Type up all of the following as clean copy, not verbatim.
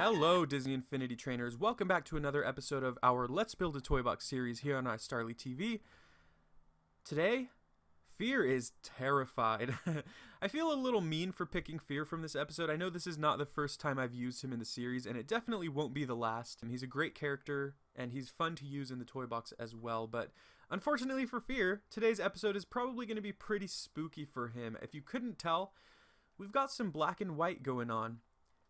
Hello, Disney Infinity Trainers. Welcome back to another episode of our Let's Build a Toy Box series here on iStarlyTV. Today, Fear is terrified. I feel a little mean for picking Fear from this episode. I know this is not the first time I've used him in the series, and it definitely won't be the last. He's a great character, and he's fun to use in the toy box as well, but unfortunately for Fear, today's episode is probably going to be pretty spooky for him. If you couldn't tell, we've got some black and white going on.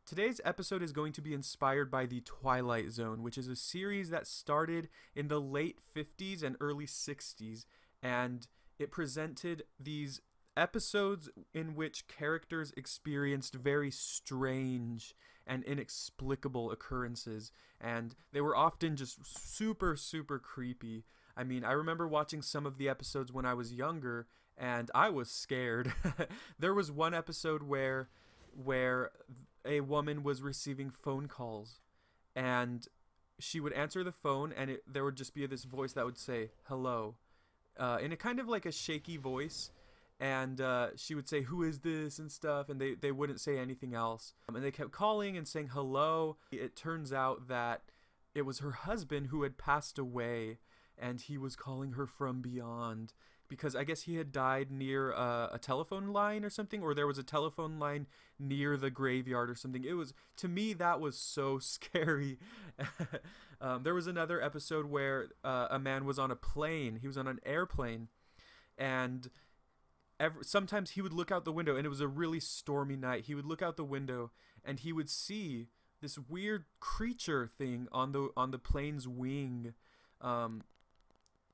Today's episode is going to be inspired by the Twilight Zone, which is a series that started in the late 50s and early 60s, and it presented these episodes in which characters experienced very strange and inexplicable occurrences, and they were often just super creepy. I mean, I remember watching some of the episodes when I was younger, and I was scared. There was one episode where a woman was receiving phone calls, and she would answer the phone, and there would just be this voice that would say hello, in a kind of like a shaky voice, and she would say, "Who is this?" and stuff, and they wouldn't say anything else, and they kept calling and saying hello. It turns out that it was her husband who had passed away, and he was calling her from beyond, because I guess he had died near a telephone line or something, or there was a telephone line near the graveyard or something. It was, to me, that was so scary. There was another episode where a man was on a plane. He was on an airplane, and sometimes he would look out the window, and it was a really stormy night. He would look out the window, and he would see this weird creature thing on the plane's wing.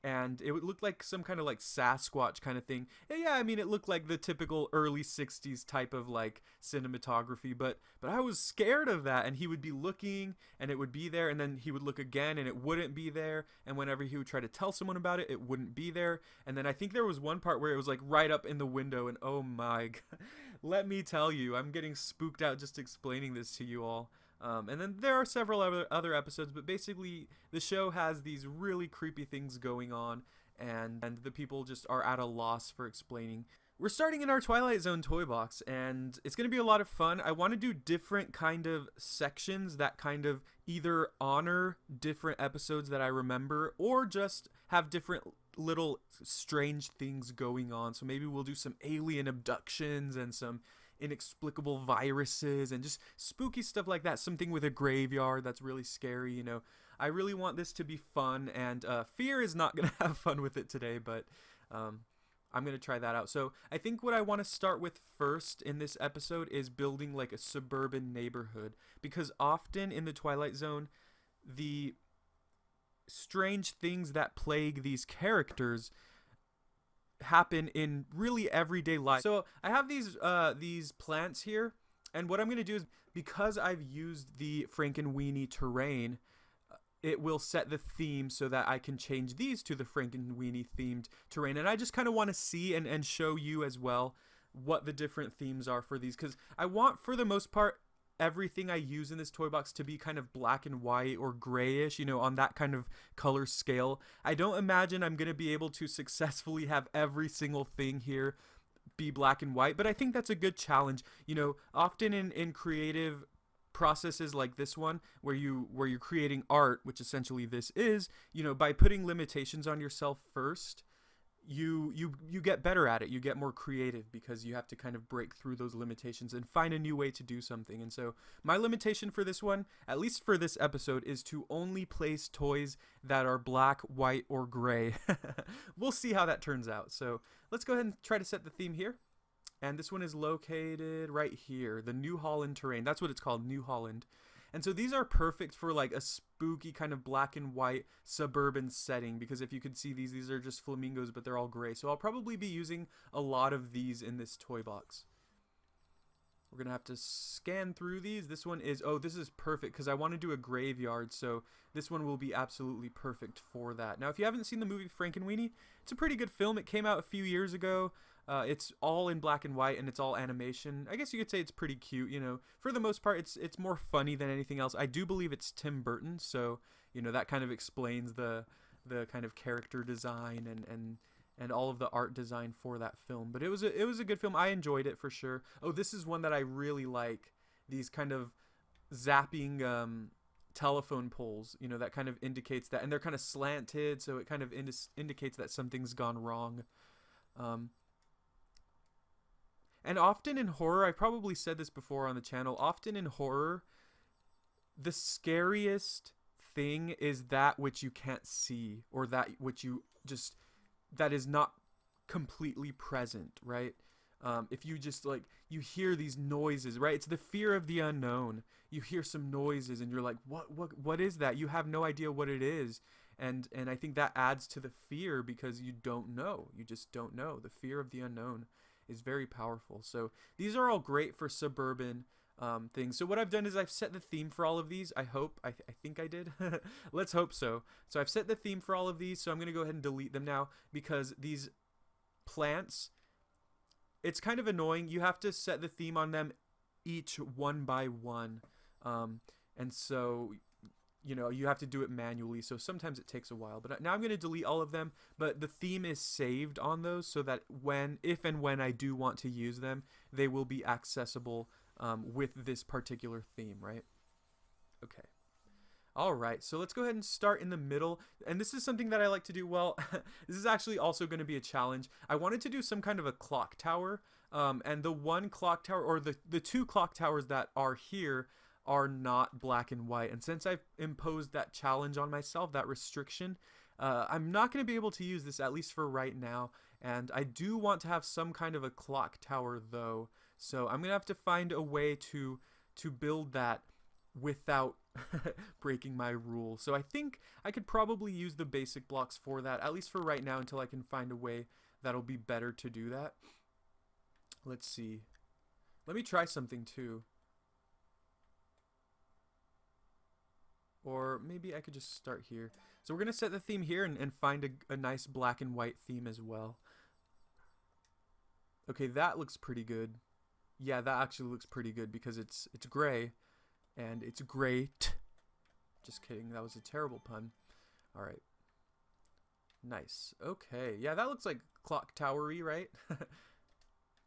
And it would look like some kind of like Sasquatch kind of thing. And yeah, I mean, it looked like the typical early 60s type of like cinematography, but I was scared of that. And he would be looking, and it would be there, and then he would look again, and it wouldn't be there. And whenever he would try to tell someone about it, it wouldn't be there. And then I think there was one part where it was like right up in the window, and oh my God, let me tell you, I'm getting spooked out just explaining this to you all. And then there are several other episodes, but basically the show has these really creepy things going on, and the people just are at a loss for explaining. We're starting in our Twilight Zone toy box, and it's going to be a lot of fun. I want to do different kind of sections that kind of either honor different episodes that I remember, or just have different little strange things going on. So maybe we'll do some alien abductions and some inexplicable viruses and just spooky stuff like that. Something with a graveyard that's really scary, you know. I really want this to be fun, and Fear is not gonna have fun with it today, but I'm gonna try that out. So I think what I want to start with first in this episode is building like a suburban neighborhood, because often in the Twilight Zone, the strange things that plague these characters happen in really everyday life. So I have these plants here, and what I'm going to do is, because I've used the Frankenweenie terrain, it will set the theme so that I can change these to the Frankenweenie themed terrain. And I just kind of want to see and show you as well what the different themes are for these, because I want, for the most part, everything I use in this toy box to be kind of black and white or grayish, you know, on that kind of color scale. I don't imagine I'm going to be able to successfully have every single thing here be black and white, but I think that's a good challenge. You know, often in creative processes like this one, where you're creating art, which essentially this is, you know, by putting limitations on yourself first, you get better at it. You get more creative, because you have to kind of break through those limitations and find a new way to do something. And so my limitation for this one, at least for this episode, is to only place toys that are black, white, or gray. We'll see how that turns out. So let's go ahead and try to set the theme here. And this one is located right here, the New Holland terrain. That's what it's called, New Holland. And so these are perfect for like a spooky kind of black and white suburban setting, because if you could see these are just flamingos, but they're all gray. So I'll probably be using a lot of these in this toy box. We're going to have to scan through these. This one is, oh, this is perfect because I want to do a graveyard, so this one will be absolutely perfect for that. Now, if you haven't seen the movie Frankenweenie, it's a pretty good film. It came out a few years ago. It's all in black and white, and it's all animation. I guess you could say it's pretty cute, you know. For the most part, it's more funny than anything else. I do believe it's Tim Burton, so, you know, that kind of explains the kind of character design and all of the art design for that film. But it was a good film. I enjoyed it for sure. Oh, this is one that I really like. These kind of zapping telephone poles, you know, that kind of indicates that, and they're kind of slanted, so it kind of indicates that something's gone wrong. Um, and often in horror, I probably said this before on the channel, often in horror, the scariest thing is that which you can't see, or that which you just, that is not completely present, right? If you just like, you hear these noises, right? It's the fear of the unknown. You hear some noises and you're like, what is that? You have no idea what it is. And I think that adds to the fear, because you don't know. You just don't know. The fear of the unknown is very powerful. So these are all great for suburban things. So what I've done is I've set the theme for all of these. I hope. I think I did. Let's hope so. So I've set the theme for all of these. So I'm going to go ahead and delete them now, because these plants, it's kind of annoying. You have to set the theme on them each one by one. And so, you know, you have to do it manually. So sometimes it takes a while. But now I'm going to delete all of them. But the theme is saved on those, so that if and when I do want to use them, they will be accessible with this particular theme, right? Okay. All right, so let's go ahead and start in the middle. And this is something that I like to do. Well, this is actually also going to be a challenge. I wanted to do some kind of a clock tower. And the one clock tower, or the two clock towers that are here, are not black and white. And since I've imposed that challenge on myself, that restriction, I'm not going to be able to use this, at least for right now. And I do want to have some kind of a clock tower, though. So I'm going to have to find a way to build that without breaking my rule. So I think I could probably use the basic blocks for that, at least for right now, until I can find a way that'll be better to do that. Let's see. Let me try something too. Or maybe I could just start here. So we're going to set the theme here and find a nice black and white theme as well. Okay, that looks pretty good. Yeah, that actually looks pretty good, because it's gray. And it's great. Just kidding. That was a terrible pun. All right. Nice. Okay. Yeah, that looks like clock towery, right?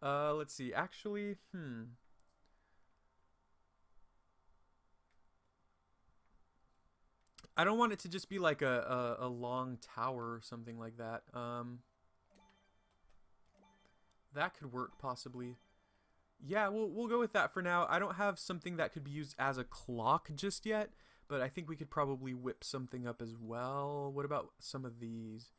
Let's see. Actually, I don't want it to just be like a long tower or something like that. That could work possibly. Yeah, we'll go with that for now. I don't have something that could be used as a clock just yet, but I think we could probably whip something up as well. What about some of these?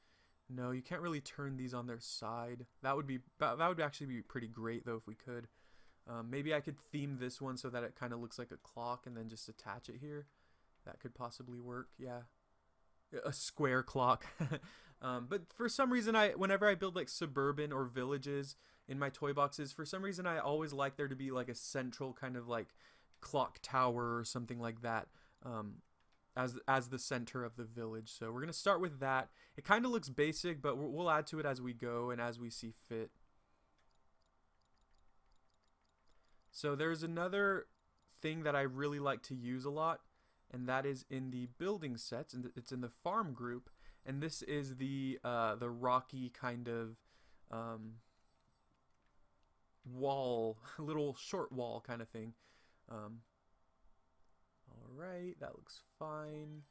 No, you can't really turn these on their side. That would actually be pretty great though if we could. Maybe I could theme this one so that it kind of looks like a clock, and then just attach it here. That could possibly work. Yeah, a square clock. But for some reason, whenever I build like suburban or villages in my toy boxes, for some reason I always like there to be like a central kind of like clock tower or something like that, as the center of the village. So we're gonna start with that. It kind of looks basic, but we'll add to it as we go and as we see fit. So there's another thing that I really like to use a lot, and that is in the building sets, and it's in the farm group. And this is the rocky kind of wall, little short wall kind of thing. All right, that looks fine.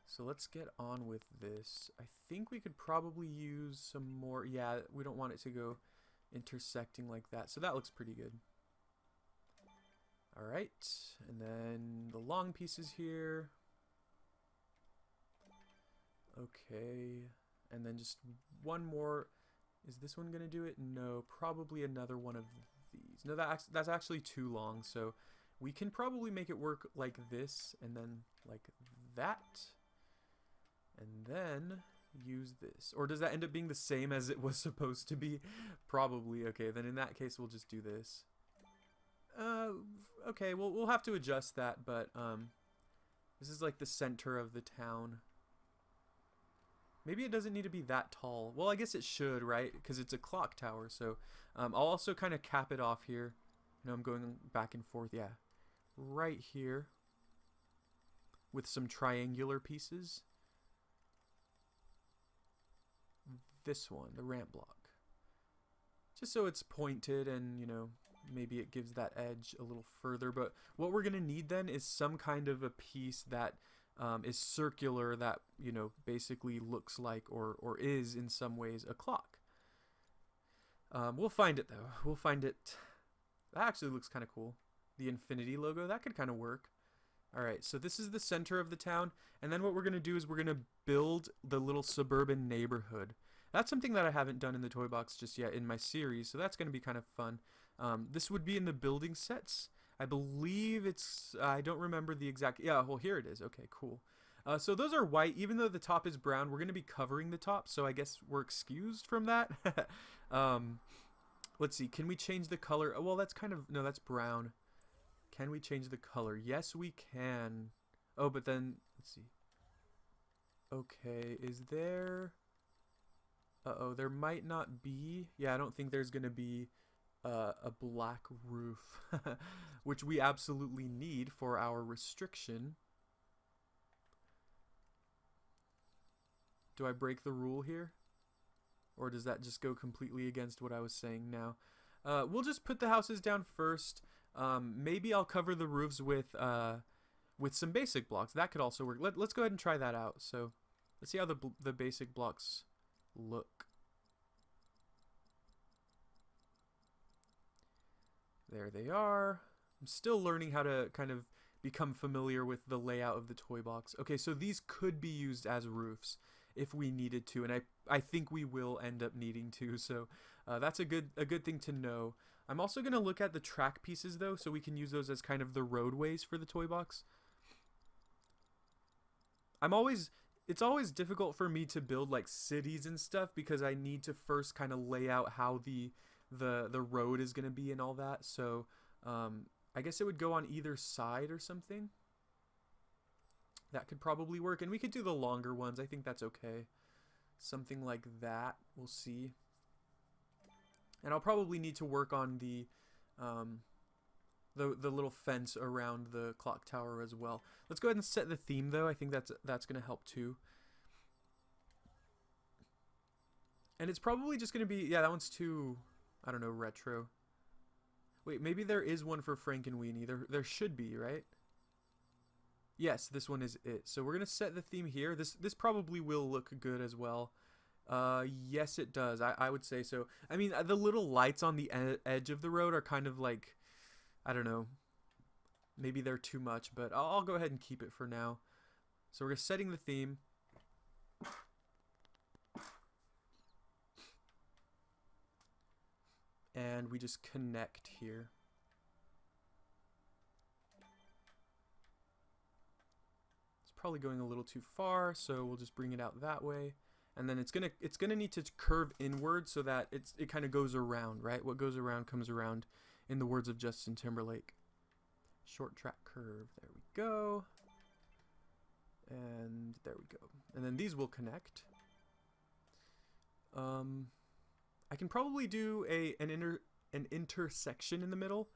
So let's get on with this. I think we could probably use some more. Yeah, we don't want it to go intersecting like that. So that looks pretty good. All right, and then the long pieces here. Okay, and then just one more. Is this one gonna do it? No, probably another one of these. No, that's actually too long, so we can probably make it work like this, and then like that, and then use this. Or does that end up being the same as it was supposed to be? Probably. Okay, then in that case we'll just do this. Okay, we'll have to adjust that, but this is like the center of the town. Maybe it doesn't need to be that tall. Well, I guess it should, right? Because it's a clock tower. So I'll also kind of cap it off here. You know, I'm going back and forth. Yeah, right here with some triangular pieces. This one, the ramp block. Just so it's pointed and, you know, maybe it gives that edge a little further. But what we're gonna need then is some kind of a piece that is circular, that, you know, basically looks like or is in some ways a clock. We'll find it though. We'll find it. That actually looks kind of cool. The infinity logo, that could kind of work. All right, so this is the center of the town, and then what we're gonna do is we're gonna build the little suburban neighborhood. That's something that I haven't done in the toy box just yet in my series, so that's gonna be kind of fun. This would be in the building sets. I believe it's, I don't remember the exact, yeah, well, here it is. Okay, cool. So those are white, even though the top is brown. We're gonna be covering the top, so I guess we're excused from that. Let's see, can we change the color? Oh, well, that's kind of, no, that's brown. Can we change the color? Yes, we can. Oh, but then, let's see. Okay, is there... Uh-oh, there might not be... Yeah, I don't think there's going to be a black roof, which we absolutely need for our restriction. Do I break the rule here? Or does that just go completely against what I was saying now? We'll just put the houses down first. Maybe I'll cover the roofs with some basic blocks. That could also work. Let's go ahead and try that out. So let's see how the basic blocks look. There they are. I'm still learning how to kind of become familiar with the layout of the toy box. Okay, so these could be used as roofs if we needed to, and I think we will end up needing to. So that's a good thing to know. I'm also going to look at the track pieces though, so we can use those as kind of the roadways for the toy box. It's always difficult for me to build like cities and stuff because I need to first kind of lay out how the road is going to be and all that. So I guess it would go on either side or something. That could probably work, and we could do the longer ones. I think that's okay. Something like that. We'll see. And I'll probably need to work on the little fence around the clock tower as well. Let's go ahead and set the theme though. I think that's going to help too. And it's probably just going to be, yeah, that one's too, I don't know, retro. Wait, maybe there is one for Frankenweenie. There should be, right? Yes, this one is it. So we're going to set the theme here. This probably will look good as well. Yes, it does. I would say so. I mean, the little lights on the edge of the road are kind of like, I don't know. Maybe they're too much, but I'll go ahead and keep it for now. So we're setting the theme. And we just connect here. It's probably going a little too far, so we'll just bring it out that way. And then it's gonna need to curve inward so that it kind of goes around, right? What goes around comes around, in the words of Justin Timberlake. Short track curve. There we go. And there we go. And then these will connect. I can probably do an intersection in the middle.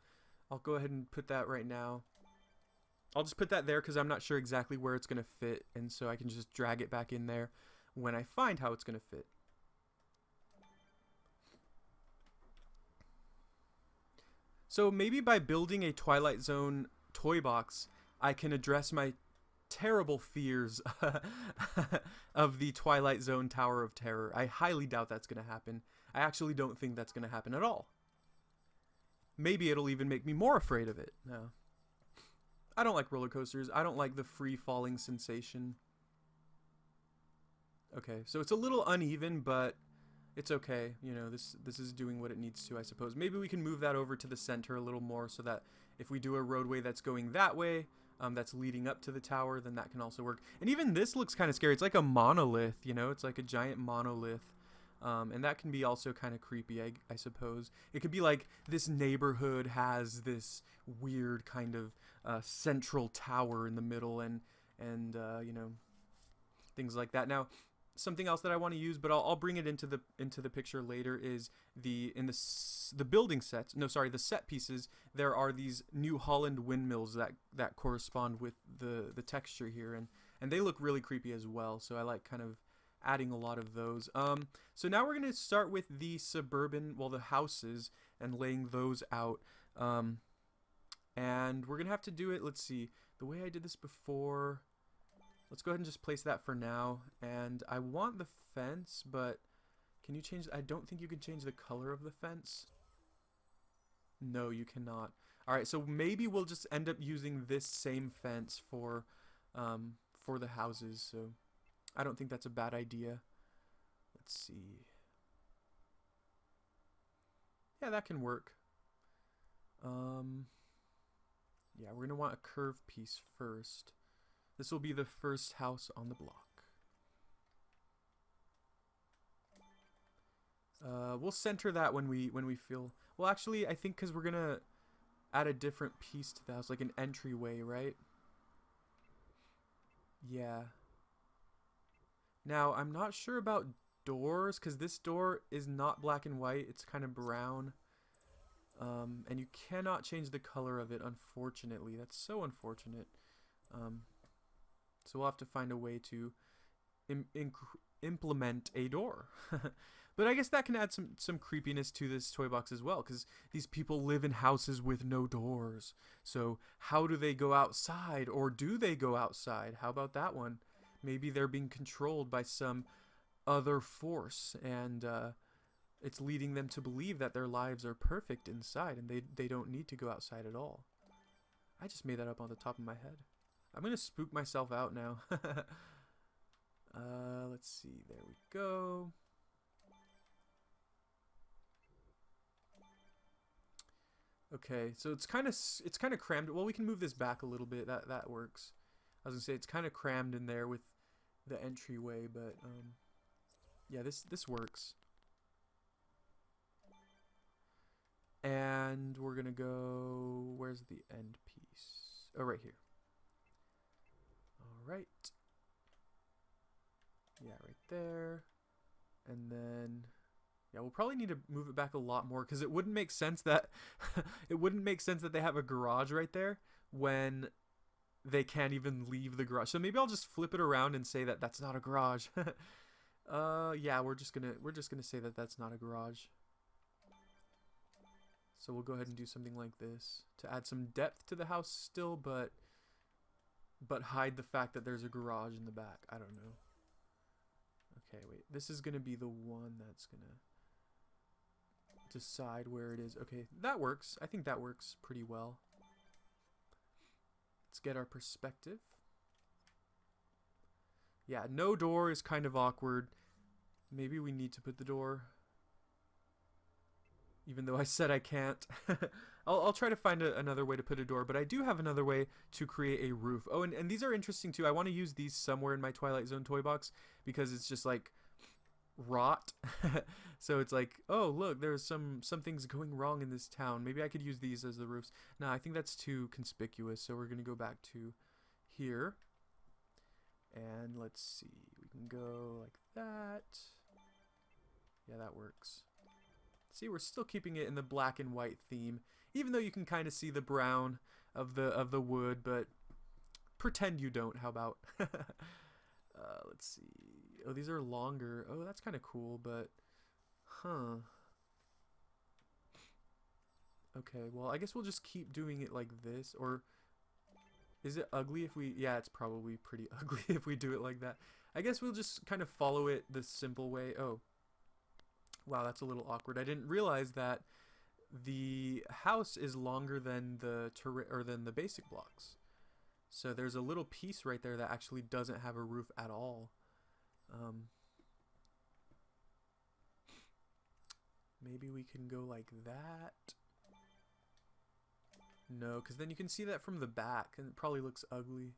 I'll go ahead and put that right now. I'll just put that there because I'm not sure exactly where it's gonna fit, and so I can just drag it back in there when I find how it's going to fit. So maybe by building a Twilight Zone toy box, I can address my terrible fears of the Twilight Zone Tower of Terror. I highly doubt that's going to happen. I actually don't think that's going to happen at all. Maybe it'll even make me more afraid of it. No. I don't like roller coasters. I don't like the free falling sensation. Okay, so it's a little uneven, but it's okay. You know, this is doing what it needs to, I suppose. Maybe we can move that over to the center a little more so that if we do a roadway that's going that way, that's leading up to the tower, then that can also work. And even this looks kind of scary. It's like a monolith, you know? It's like a giant monolith. And that can be also kind of creepy, I suppose. It could be like this neighborhood has this weird kind of central tower in the middle and you know, things like that. Now, something else that I want to use, but I'll bring it into the picture later, is the building sets. No, sorry, the set pieces. There are these New Holland windmills that correspond with the texture here, and they look really creepy as well. So I like kind of adding a lot of those. So now we're going to start with the suburban, well, the houses, and laying those out. And we're going to have to do it, let's see, the way I did this before. Let's go ahead and just place that for now. And I want the fence, but can you change? I don't think you can change the color of the fence. No, you cannot. All right, so maybe we'll just end up using this same fence for the houses. So I don't think that's a bad idea. Let's see. Yeah, that can work. Yeah, we're gonna want a curved piece first. This will be the first house on the block. We'll center that when we feel. Well, actually, I think because we're gonna add a different piece to the house, like an entryway, right? Yeah. Now, I'm not sure about doors, because this door is not black and white. It's kind of brown. And you cannot change the color of it, unfortunately. That's so unfortunate. So we'll have to find a way to implement a door. But I guess that can add some creepiness to this toy box as well, because these people live in houses with no doors. So how do they go outside, or do they go outside? How about that one? Maybe they're being controlled by some other force, and it's leading them to believe that their lives are perfect inside, and they don't need to go outside at all. I just made that up on the top of my head. I'm gonna spook myself out now. Let's see. There we go. Okay, so it's kind of crammed. Well, we can move this back a little bit. That works. I was gonna say it's kind of crammed in there with the entryway, but yeah, this works. And we're gonna go. Where's the end piece? Oh, right here. All right. Yeah, right there. And then. Yeah, we'll probably need to move it back a lot more, because it wouldn't make sense that they have a garage right there when they can't even leave the garage. So maybe I'll just flip it around and say that that's not a garage. Yeah, we're just gonna say that that's not a garage. So we'll go ahead and do something like this to add some depth to the house still, but hide the fact that there's a garage in the back. I don't know. Okay, wait. This is gonna be the one that's gonna decide where it is. Okay, that works. I think that works pretty well. Let's get our perspective. Yeah, no door is kind of awkward. Maybe we need to put the door, even though I said I can't. I'll try to find another way to put a door, but I do have another way to create a roof. Oh, and these are interesting too. I want to use these somewhere in my Twilight Zone toy box, because it's just like rot. So it's like, oh look, there's some things going wrong in this town. Maybe I could use these as the roofs. No, I think that's too conspicuous, so we're gonna go back to here, and let's see, we can go like that. Yeah, that works. See, we're still keeping it in the black and white theme, even though you can kind of see the brown of the wood, but pretend you don't. How about? Let's see. Oh, these are longer. Oh, that's kind of cool, but okay, well, I guess we'll just keep doing it like this. Or is it ugly if we... Yeah, it's probably pretty ugly if we do it like that. I guess we'll just kind of follow it the simple way. Oh, wow, that's a little awkward. I didn't realize that the house is longer than the basic blocks. So there's a little piece right there that actually doesn't have a roof at all. Maybe we can go like that. No, because then you can see that from the back, and it probably looks ugly.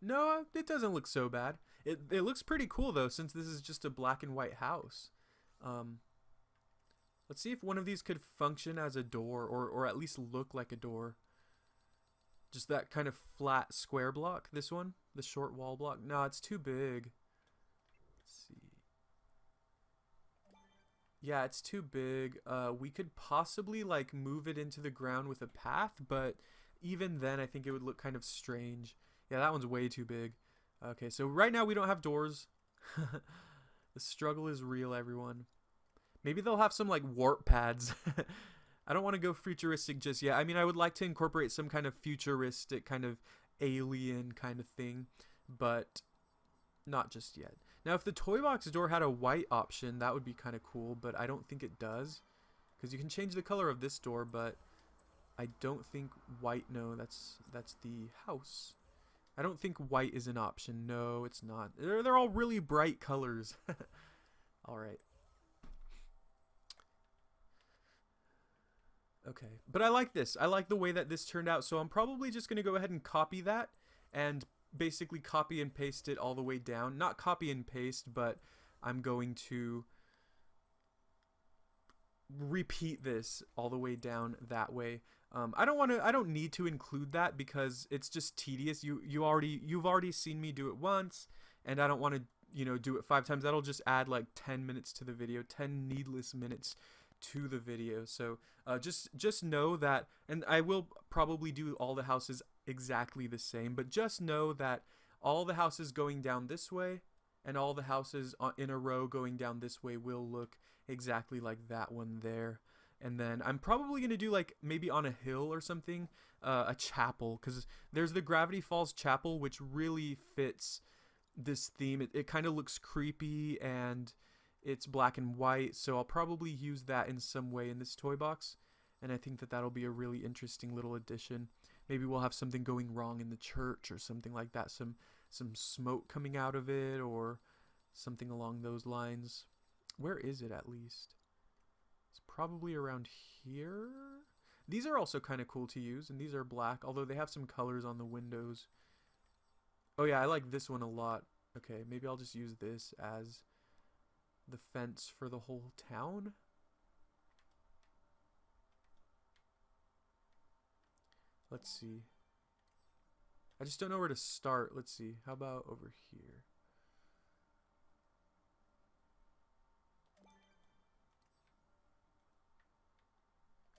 No, it doesn't look so bad. It looks pretty cool though, since this is just a black and white house. Let's see if one of these could function as a door, or at least look like a door. Just that kind of flat square block. This one, the short wall block. No, it's too big. Let's see. Yeah, it's too big. We could possibly like move it into the ground with a path, but even then I think it would look kind of strange. Yeah, that one's way too big. Okay, so right now we don't have doors. The struggle is real, everyone. Maybe they'll have some like warp pads. I don't want to go futuristic just yet. I mean, I would like to incorporate some kind of futuristic kind of alien kind of thing, but not just yet. Now, if the toy box door had a white option, that would be kind of cool, but I don't think it does, because you can change the color of this door, but I don't think white. No, that's the house. I don't think white is an option. No, it's not. They're all really bright colors. All right. Okay, but I like this. I like the way that this turned out, so I'm probably just going to go ahead and copy that and basically copy and paste it all the way down. Not copy and paste, but I'm going to repeat this all the way down that way. I don't need to include that because it's just tedious. You've already seen me do it once, and I don't want to, do it 5 times. That'll just add like 10 minutes to the video, 10 needless minutes to the video. So just know that, and I will probably do all the houses exactly the same, but just know that all the houses going down this way and all the houses in a row going down this way will look exactly like that one there. And then I'm probably going to do like maybe on a hill or something, a chapel, because there's the Gravity Falls Chapel, which really fits this theme. It kind of looks creepy and it's black and white, so I'll probably use that in some way in this toy box, and I think that that'll be a really interesting little addition. Maybe we'll have something going wrong in the church or something like that, some smoke coming out of it or something along those lines. Where is it at least? It's probably around here. These are also kind of cool to use, and these are black, although they have some colors on the windows. Oh yeah, I like this one a lot. Okay, maybe I'll just use this as the fence for the whole town. Let's see. I just don't know where to start. Let's see. How about over here?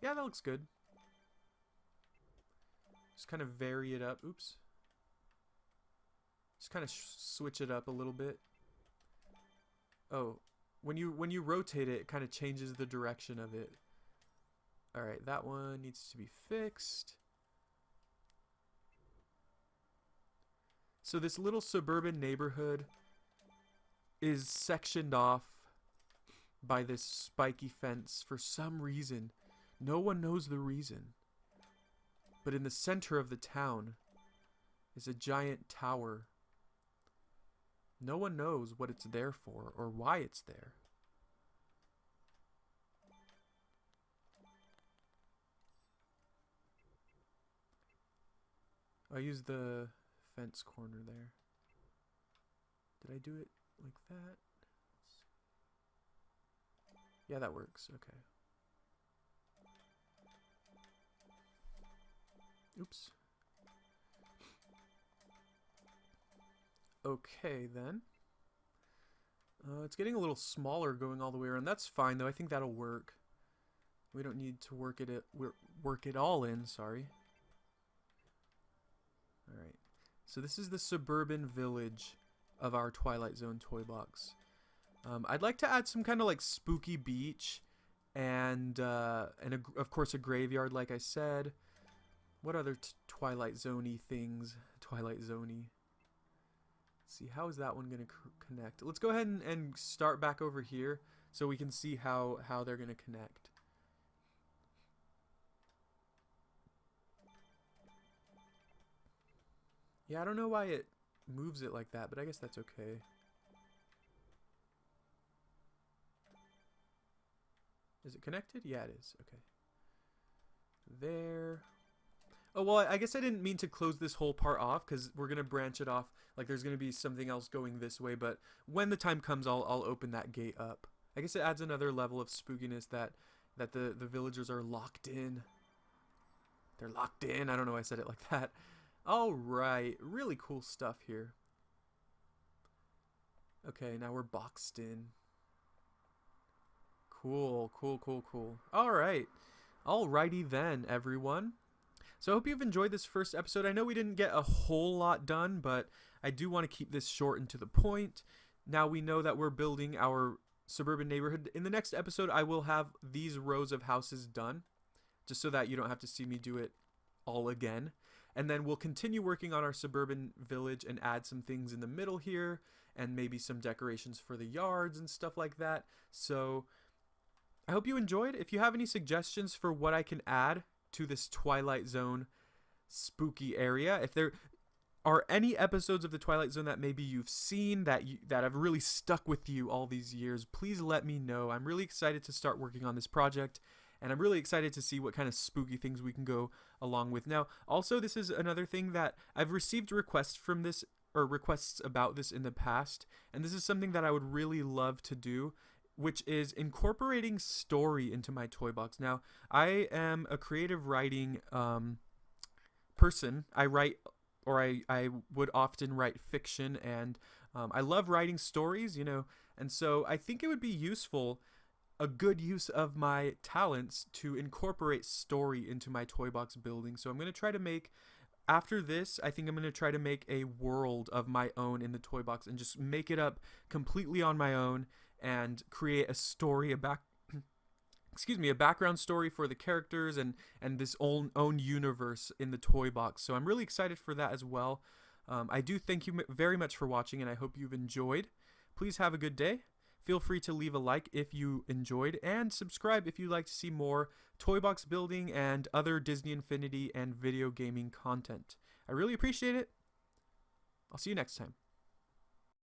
Yeah, that looks good. Just kind of vary it up. Oops. Just kind of switch it up a little bit. Oh, when you rotate it, it kind of changes the direction of it. All right, that one needs to be fixed. So this little suburban neighborhood is sectioned off by this spiky fence for some reason. No one knows the reason. But in the center of the town is a giant tower. No one knows what it's there for or why it's there. I used the fence corner there. Did I do it like that? Yeah, that works. Okay. Oops. Okay, then. It's getting a little smaller going all the way around. That's fine, though. I think that'll work. We don't need to work it all in, sorry. Alright. So this is the suburban village of our Twilight Zone toy box. I'd like to add some kind of like spooky beach and of course a graveyard, like I said. What other Twilight Zone-y things? Twilight Zone-y. Let's see, how is that one going to connect? Let's go ahead and start back over here so we can see how they're going to connect. Yeah, I don't know why it moves it like that, but I guess that's okay. Is it connected? Yeah, it is. Okay. There. Oh, well, I guess I didn't mean to close this whole part off because we're going to branch it off. Like, there's going to be something else going this way, but when the time comes, I'll open that gate up. I guess it adds another level of spookiness that the villagers are locked in. They're locked in. I don't know why I said it like that. All right. Really cool stuff here. Okay, now we're boxed in. Cool, cool, cool, cool. All right. Alrighty then, everyone. So I hope you've enjoyed this first episode. I know we didn't get a whole lot done, but I do want to keep this short and to the point. Now we know that we're building our suburban neighborhood. In the next episode, I will have these rows of houses done, just so that you don't have to see me do it all again. And then we'll continue working on our suburban village and add some things in the middle here, and maybe some decorations for the yards and stuff like that. So I hope you enjoyed. If you have any suggestions for what I can add to this Twilight Zone spooky area, if there are any episodes of the Twilight Zone that maybe you've seen that have really stuck with you all these years, please let me know. I'm really excited to start working on this project, and I'm really excited to see what kind of spooky things we can go along with. Now, also, this is another thing that I've received requests from this, or requests about this in the past, and this is something that I would really love to do, which is incorporating story into my toy box. Now, I am a creative writing person. I write, or I would often write fiction, and I love writing stories, and so I think it would be useful, a good use of my talents, to incorporate story into my toy box building. So I'm going to try to make, after this, I think I'm going to try to make a world of my own in the toy box and just make it up completely on my own and create a story, a background story for the characters and this own universe in the toy box. So I'm really excited for that as well. I do thank you very much for watching, and I hope you've enjoyed. Please have a good day. Feel free to leave a like if you enjoyed, and subscribe if you'd like to see more toy box building and other Disney Infinity and video gaming content. I really appreciate it. I'll see you next time.